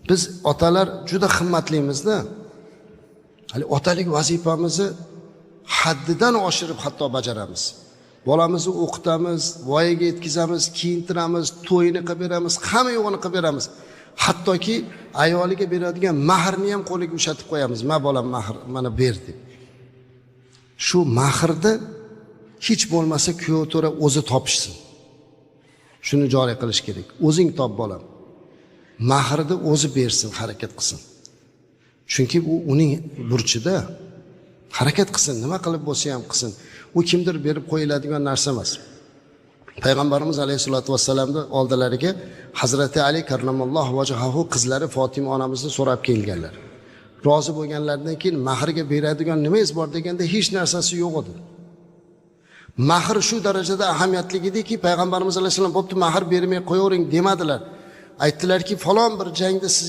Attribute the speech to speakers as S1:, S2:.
S1: Biz otalar juda qimmatlimizda. Hali otalik vazifamizni haddidan oshirib hatto bajaramiz. Bolamizni o'qitamiz, voyaga yetkazamiz, kiyintiramiz, to'yini qilib beramiz, hamma yo'g'ini qilib beramiz. Hattoki ayoliga beradigan mahrni ham qo'liga ushatib qo'yamiz. "Ma bolam mahr, mana ber" deb. Shu mahrni hech bo'lmasa kuyov to'ra o'zi topishsin. Shuni joriy qilish kerak. O'zing top bolam. Mahrni o'zi bersin, harakat qilsin. Chunki u uning burchida. Harakat qilsin, nima qilib bo'lsa ham qilsin. U kimdir berib qo'yiladigan narsa emas. Payg'ambarimiz alayhisolatu vassalamning oldilariga Hazrati Ali karramallohu vajhahu qizlari Fatima onamizni so'rab kelganlar. Rozi bo'lganlaridan keyin mahrga beradigan nimangiz bor deganda hech narsasi yo'q edi. Mahr shu darajada ahamiyatli ediki, Payg'ambarimiz alayhisalom "Bo'pti, mahr bermay qo'yavering" demadilar. Aytdilarki, falon bir jangda siz